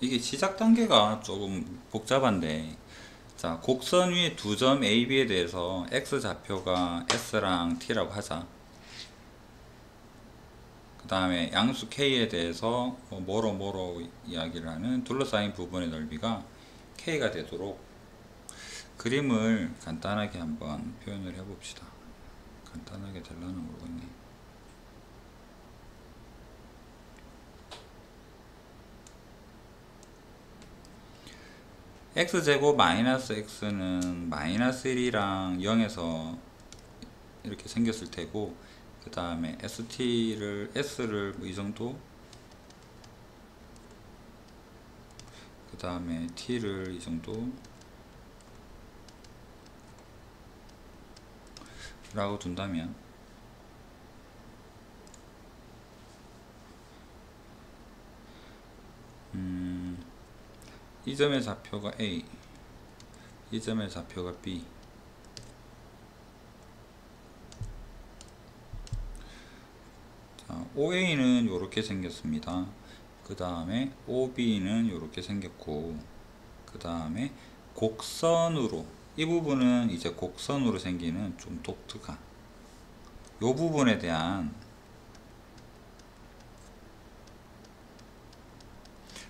이게 시작 단계가 조금 복잡한데, 자, 곡선 위에 두 점 A, B에 대해서 X좌표가 S랑 T라고 하자. 그 다음에 양수 K에 대해서 뭐로 뭐로 이야기를 하는 둘러싸인 부분의 넓이가 K가 되도록 그림을 간단하게 한번 표현을 해봅시다. 간단하게 되려나 모르겠네. x제곱 마이너스 x는 마이너스 1이랑 0에서 이렇게 생겼을 테고, 그 다음에 s를 뭐 이 정도, 그 다음에 t를 이 정도 라고 둔다면, 이 점의 좌표가 A, 이 점의 좌표가 B. 자, OA는 이렇게 생겼습니다. 그 다음에 OB는 이렇게 생겼고, 그 다음에 곡선으로, 이 부분은 이제 곡선으로 생기는 좀 독특한 이 부분에 대한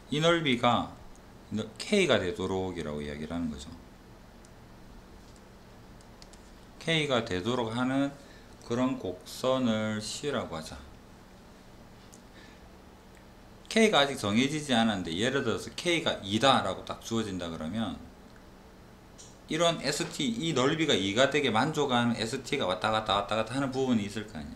이 넓이가 K가 되도록 이라고 이야기를 하는 거죠. K가 되도록 하는 그런 곡선을 C라고 하자. K가 아직 정해지지 않았는데, 예를 들어서 K가 2다 라고 딱 주어진다 그러면, 이런 ST, 이 넓이가 2가 되게 만족하는 ST가 왔다 갔다 하는 부분이 있을 거 아니야.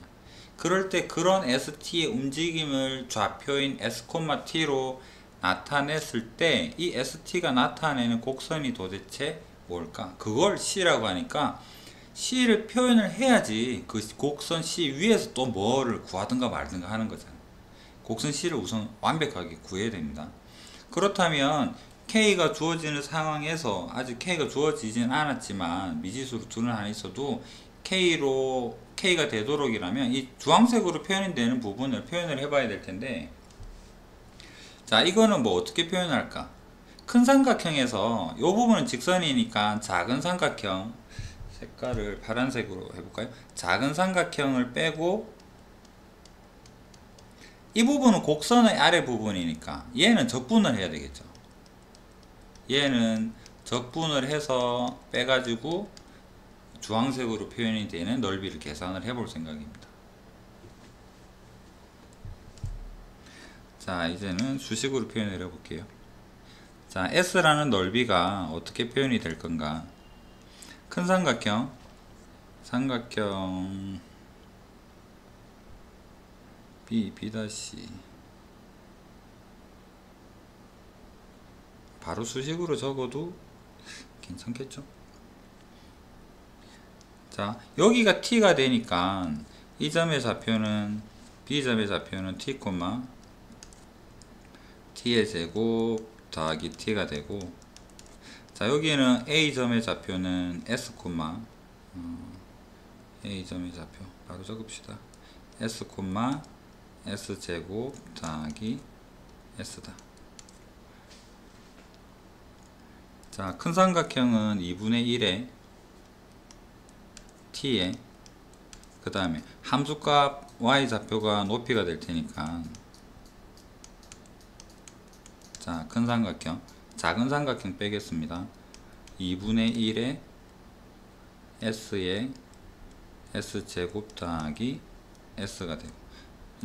그럴 때 그런 ST의 움직임을 좌표인 S, T로 나타냈을 때 이 ST가 나타내는 곡선이 도대체 뭘까? 그걸 C라고 하니까 C를 표현을 해야지 그 곡선 C 위에서 또 뭐를 구하든가 말든가 하는 거잖아. 곡선 C를 우선 완벽하게 구해야 됩니다. 그렇다면 K가 주어지는 상황에서, 아직 K가 주어지진 않았지만 미지수로 둘은 하나 있어도 K가 되도록이라면 이 주황색으로 표현이 되는 부분을 표현을 해봐야 될 텐데, 자, 이거는 뭐 어떻게 표현할까? 큰 삼각형에서 이 부분은 직선이니까 작은 삼각형, 색깔을 파란색으로 해볼까요? 작은 삼각형을 빼고, 이 부분은 곡선의 아래 부분이니까 얘는 적분을 해야 되겠죠. 얘는 적분을 해서 빼가지고 주황색으로 표현이 되는 넓이를 계산을 해볼 생각입니다. 자, 이제는 수식으로 표현을 해볼게요. 자, S라는 넓이가 어떻게 표현이 될 건가? 큰 삼각형 B, B' 바로 수식으로 적어도 괜찮겠죠? 자, 여기가 T가 되니까 이 점의 좌표는 B점의 좌표는 T, T의 제곱 더하기 T가 되고, 자, 여기에는 A점의 좌표는 S, A점의 좌표 바로 적읍시다. S, S제곱 더하기 S다. 자, 큰 삼각형은 2분의 1에 T에, 그 다음에 함수값 Y좌표가 높이가 될 테니까, 자, 큰 삼각형, 작은 삼각형 빼겠습니다. 2분의 1에 S에 S제곱 더하기 S가 되고,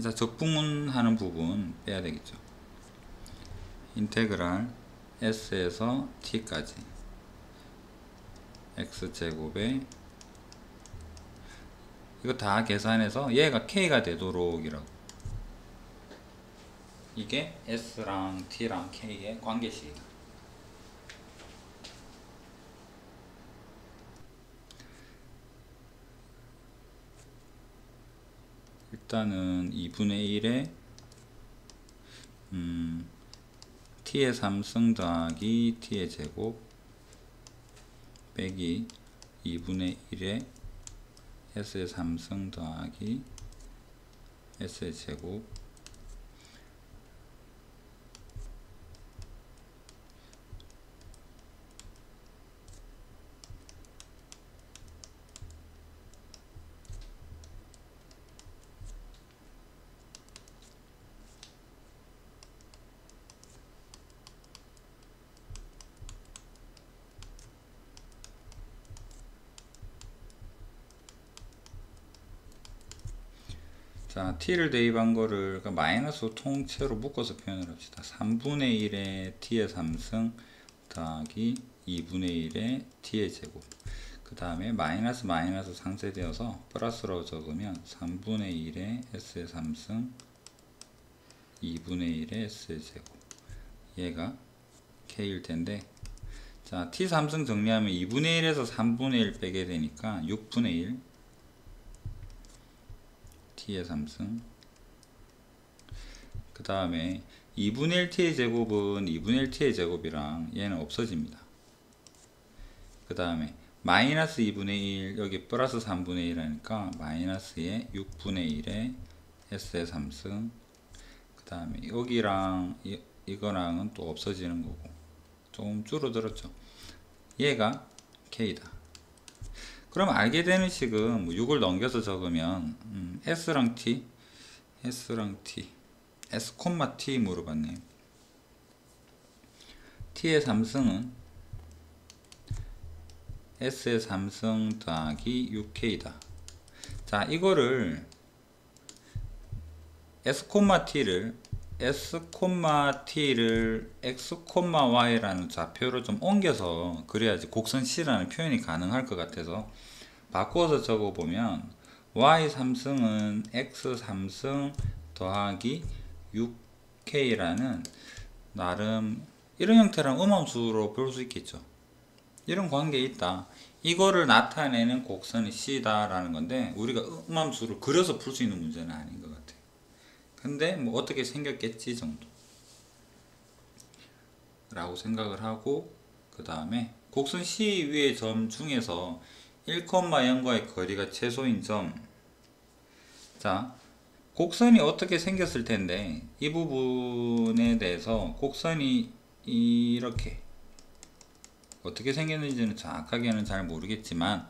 자, 적분하는 부분 빼야 되겠죠. 인테그랄 S에서 T까지 X제곱에, 이거 다 계산해서 얘가 K가 되도록 이라고. 이게 S랑 T랑 K의 관계식이다. 일단은 2분의 1에 T의 3승 더하기 T의 제곱 빼기 2분의 1에 S의 3승 더하기 S의 제곱 자, t를 대입한 거를 마이너스 통째로 묶어서 표현을 합시다. 3분의 1의 t의 3승 더하기 2분의 1의 t의 제곱. 그 다음에 마이너스 마이너스 상쇄되어서 플러스로 적으면 3분의 1의 s의 3승 2분의 1의 s의 제곱. 얘가 k일 텐데, 자, t 3승 정리하면 2분의 1에서 3분의 1 빼게 되니까 6분의 1 t의 3승. 그 다음에 2분의 1 t의 제곱은 2분의 1 t의 제곱이랑 얘는 없어집니다. 그 다음에 마이너스 2분의 1 여기 플러스 3분의 1 하니까 마이너스의 6분의 1의 s의 3승. 그 다음에 여기랑 이거랑은 또 없어지는 거고 좀 줄어들었죠. 얘가 k다. 그럼 알게 되는 식은 6을 넘겨서 적으면 s랑 t s, t 물어봤네요. t의 3승은 s의 3승 더하기 6k다. 자, 이거를 s,t를 x,y라는 좌표로 좀 옮겨서 그래야지 곡선 C라는 표현이 가능할 것 같아서 바꾸어서 적어보면 y 3승은 x 3승 더하기 6k라는 나름 이런 형태랑 음함수로 볼 수 있겠죠. 이런 관계에 있다. 이거를 나타내는 곡선이 C다 라는 건데 우리가 음함수를 그려서 풀 수 있는 문제는 아닌 것 같아요. 근데 뭐 어떻게 생겼겠지 정도 라고 생각을 하고, 그 다음에 곡선 C 위의 점 중에서 1,0과의 거리가 최소인 점. 자, 곡선이 어떻게 생겼을 텐데 이 부분에 대해서 곡선이 이렇게 어떻게 생겼는지는 정확하게는 잘 모르겠지만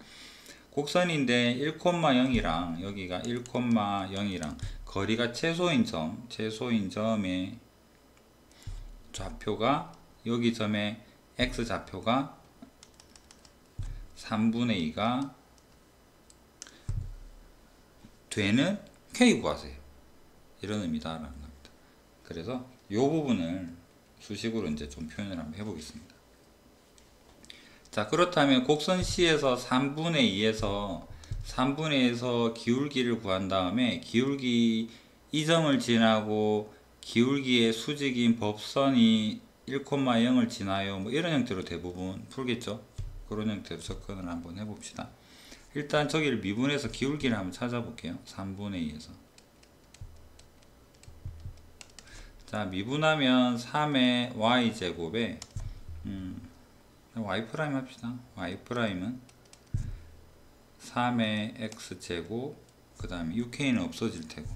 곡선인데 1,0이랑 여기가 1,0이랑 거리가 최소인 점의 좌표가 여기 점의 x 좌표가 3분의 2가 되는 k 구하세요. 이런 의미다라는 겁니다. 그래서 이 부분을 수식으로 이제 좀 표현을 한번 해보겠습니다. 자, 그렇다면 곡선 C에서 3분의 2에서 기울기를 구한 다음에 기울기 이 점을 지나고 기울기의 수직인 법선이 1,0을 지나요. 뭐 이런 형태로 대부분 풀겠죠. 그런 형태로 접근을 한번 해봅시다. 일단 저기를 미분해서 기울기를 한번 찾아볼게요. 3분의 2에서. 자, 미분하면 3의 y제곱에 y' 합시다. y'은 3의 x제곱 그 다음에 6k는 없어질 테고,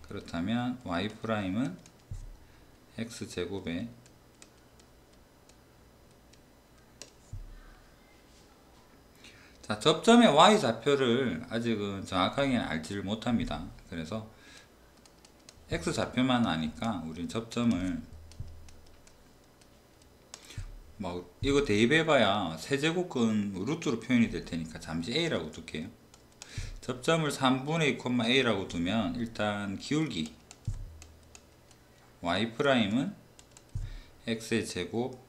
그렇다면 y'은 x제곱에 자, 접점의 y좌표를 아직은 정확하게는 알지를 못합니다. 그래서 x좌표만 아니까 우린 접점을 뭐 이거 대입해봐야 세제곱근 루트로 표현이 될 테니까 잠시 a라고 둘게요. 접점을 3분의 2, a라고 두면 일단 기울기 y'은 x의 제곱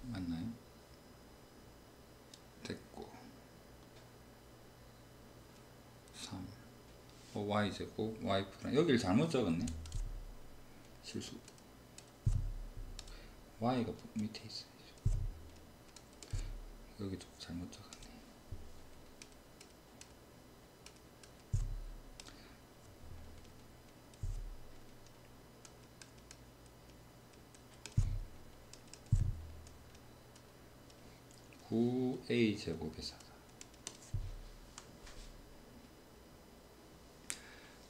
맞나요? 됐고 3 y제곱 y' 여기를 잘못 적었네. 실수. y가 밑에 있어요. 여기도 잘못 적었네. a 제곱의 4.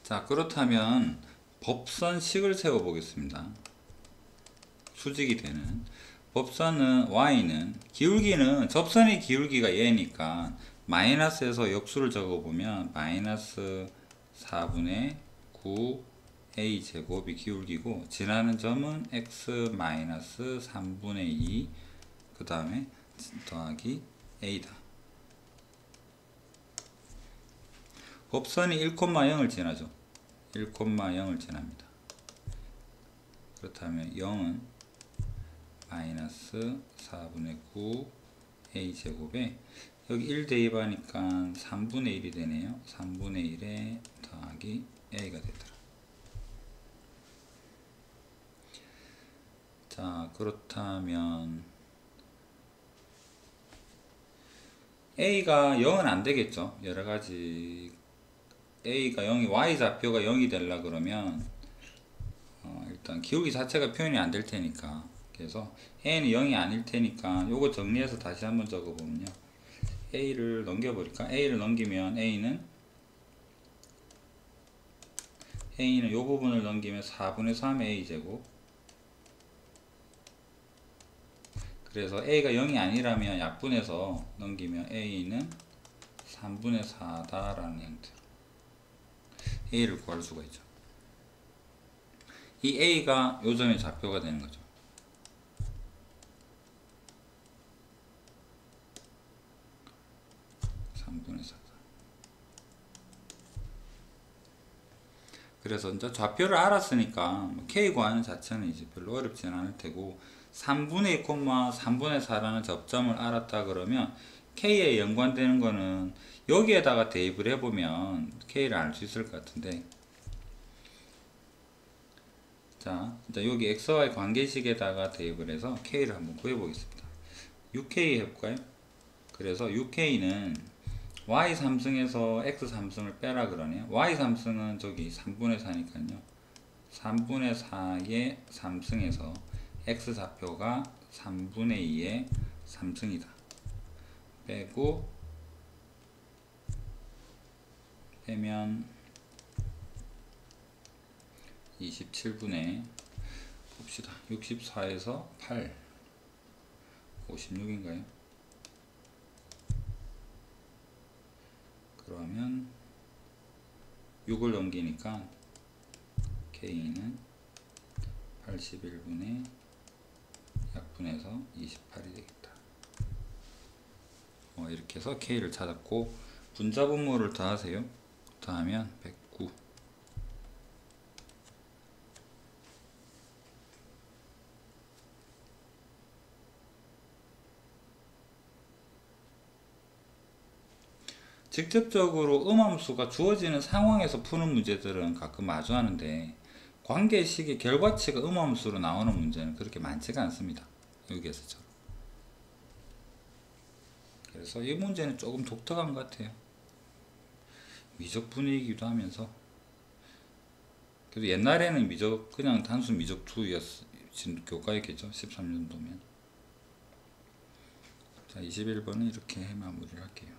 자, 그렇다면 법선식을 세워 보겠습니다. 수직이 되는 법선은 y는 기울기는 접선의 기울기가 얘니까 마이너스에서 역수를 적어 보면 마이너스 4분의 9 a 제곱이 기울기고 지나는 점은 x 마이너스 3분의 2 그 다음에 더하기 a다. 곱선이 1,0을 지나죠. 1,0을 지납니다. 그렇다면 0은 마이너스 4분의 9 a 제곱에 여기 1 대입하니까 3분의 1이 되네요. 3분의 1에 더하기 a가 되더라. 자, 그렇다면 a가 0은 안 되겠죠. 여러가지 a가 0이 y좌표가 0이 되려 그러면 일단 기울기 자체가 표현이 안 될 테니까, 그래서 a는 0이 아닐 테니까 요거 정리해서 다시 한번 적어보면요, a를 넘겨버릴까? a를 넘기면 a는 요 부분을 넘기면 4분의 3 a제곱, 그래서 a가 0이 아니라면 약분해서 넘기면 a는 3분의 4다 라는 형태로 a를 구할 수가 있죠. 이 a가 요점의 좌표가 되는 거죠. 그래서 이제 좌표를 알았으니까 k 구하는 자체는 이제 별로 어렵지는 않을 테고, 3분의 2, 3분의 4라는 접점을 알았다 그러면 k에 연관되는 거는 여기에다가 대입을 해보면 k를 알 수 있을 것 같은데, 자, 이제 여기 xy 관계식에다가 대입을 해서 k를 한번 구해 보겠습니다. 6k 해볼까요? 그래서 6k는 y 3승에서 x 3승을 빼라 그러네요. y 3승은 저기 3분의 4니까요. 3분의 4의 3승에서 x 좌표가 3분의 2의 3승이다. 빼면 27분의 봅시다. 64에서 8 56인가요? 그러면 6을 넘기니까 k는 81분의 약분해서 28이 되겠다. 이렇게 해서 k를 찾았고, 분자 분모를 더하세요. 더하면 109. 직접적으로 음함수가 주어지는 상황에서 푸는 문제들은 가끔 마주하는데, 관계식의 결과치가 음함수로 나오는 문제는 그렇게 많지가 않습니다. 여기에서처럼. 그래서 이 문제는 조금 독특한 것 같아요. 미적 분위기기도 하면서. 그래도 옛날에는 그냥 단순 미적 2였진 교과였겠죠. 13년도면. 자, 21번은 이렇게 마무리를 할게요.